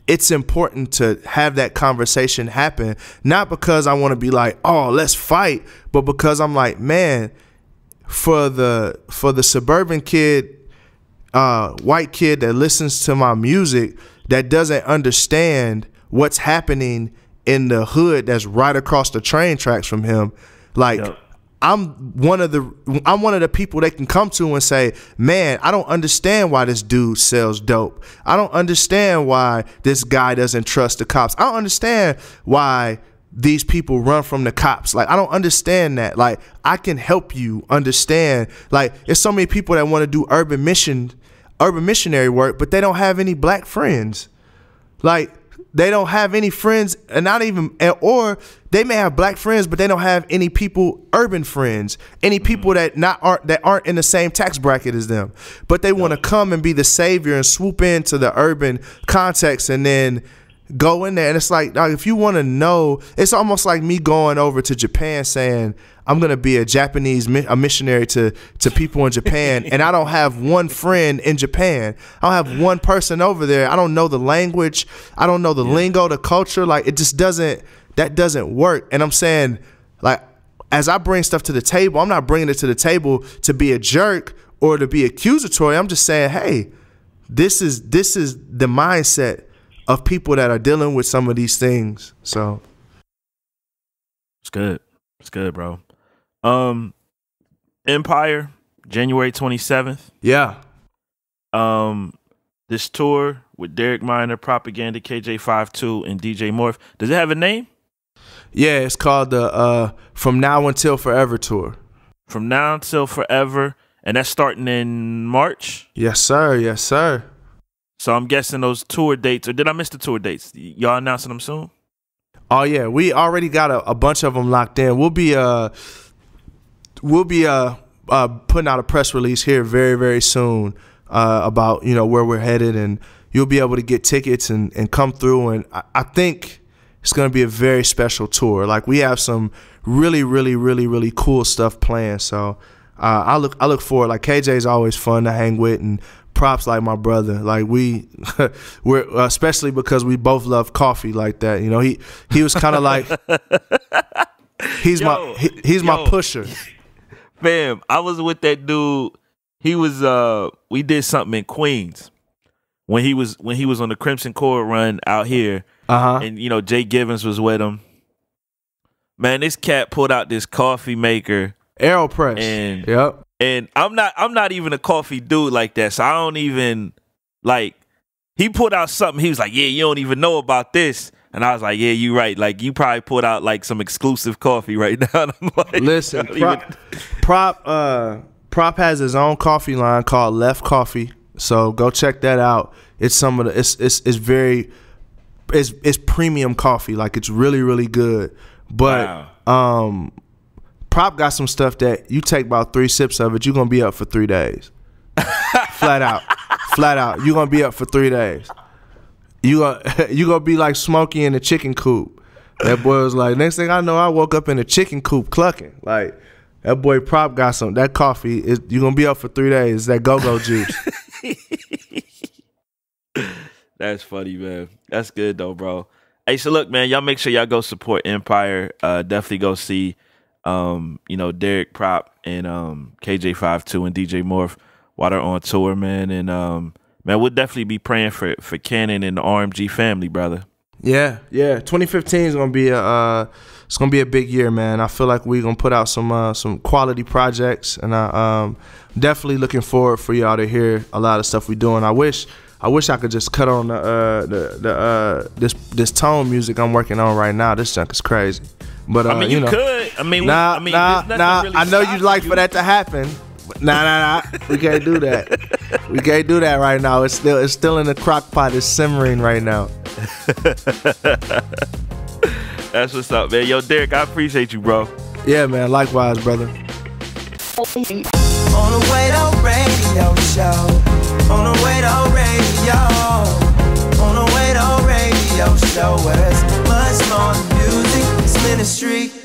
it's important to have that conversation happen, not because I want to be like, oh, let's fight, but because I'm like, man, for the suburban kid, white kid that listens to my music, that doesn't understand what's happening in the hood that's right across the train tracks from him, like, yep. I'm one of the people they can come to and say, man, I don't understand why this dude sells dope. I don't understand why this guy doesn't trust the cops. I don't understand why these people run from the cops. Like, I don't understand that. Like, I can help you understand. Like, there's so many people that want to do urban missionary work, but they don't have any black friends. Like, they don't have any friends, and not even, or they may have black friends, but they don't have any people, urban friends, any people that aren't in the same tax bracket as them. But they want to come and be the savior and swoop into the urban context and then go in there. And it's like, dog, if you want to know, it's almost like me going over to Japan saying, I'm going to be a missionary to people in Japan, and I don't have one friend in Japan. I don't have one person over there. I don't know the language. I don't know the lingo, the culture. Like, it just that doesn't work. And I'm saying, like, as I bring stuff to the table, I'm not bringing it to the table to be a jerk or to be accusatory. I'm just saying, hey, this is the mindset of people that are dealing with some of these things. So it's good. It's good, bro. Empire, January 27th. Yeah. This tour with Derek Minor, Propaganda, KJ52, and DJ Morph. Does it have a name? Yeah, it's called the From Now Until Forever tour. From Now Until Forever, and that's starting in March? Yes, sir. Yes, sir. So I'm guessing those tour dates, or did I miss the tour dates? Y'all announcing them soon? Oh yeah, we already got a bunch of them locked in. We'll be putting out a press release here very, very soon about, you know, where we're headed, and you'll be able to get tickets and come through. And I think it's going to be a very special tour. Like, we have some really, really, really, really cool stuff planned. So I look forward. Like, KJ's always fun to hang with, and Props like my brother. Like, we're especially because we both love coffee like that. You know, he was kind of like he's my pusher. Fam, I was with that dude. He was we did something in Queens when he was on the Crimson Cord run out here. And you know, Jay Givens was with him. Man, this cat pulled out this coffee maker, AeroPress, and yep. And I'm not even a coffee dude like that, so I don't even like. He put out something. He was like, "Yeah, you don't even know about this," and I was like, "Yeah, you right. Like, you probably put out like some exclusive coffee right now." And I'm like, listen, Prop has his own coffee line called Left Coffee, so go check that out. It's some of the it's premium coffee. Like, it's really, really good. But wow. Prop got some stuff that you take about 3 sips of it, you're gonna be up for 3 days. Flat out. You're gonna be up for 3 days. You gonna be like Smokey in the chicken coop. That boy was like, next thing I know, I woke up in a chicken coop clucking. Like, that boy Prop got some. That coffee is, you're gonna be up for 3 days. That go-go juice. That's funny, man. That's good though, bro. Hey, so look, man, y'all make sure y'all go support Empire. Definitely go see You know, Derek Prop and KJ52 and DJ Morph while they're on tour, man. And man, we'll definitely be praying for Canon and the RMG family, brother. Yeah. 2015 is gonna be it's gonna be a big year, man. I feel like we're gonna put out some quality projects, and I definitely looking forward for y'all to hear a lot of stuff we doing. I wish I could just cut on this tone music I'm working on right now. This junk is crazy. But I mean, you know, could. I mean, nah. Really I know you'd like for that to happen. Nah. We can't do that. We can't do that right now. It's still in the crock pot. It's simmering right now. That's what's up, man. Yo, Derek, I appreciate you, bro. Yeah, man. Likewise, brother. On the Way Radio Show. On the Way Radio. On the Way Radio Show, where it's much more than music, it's ministry.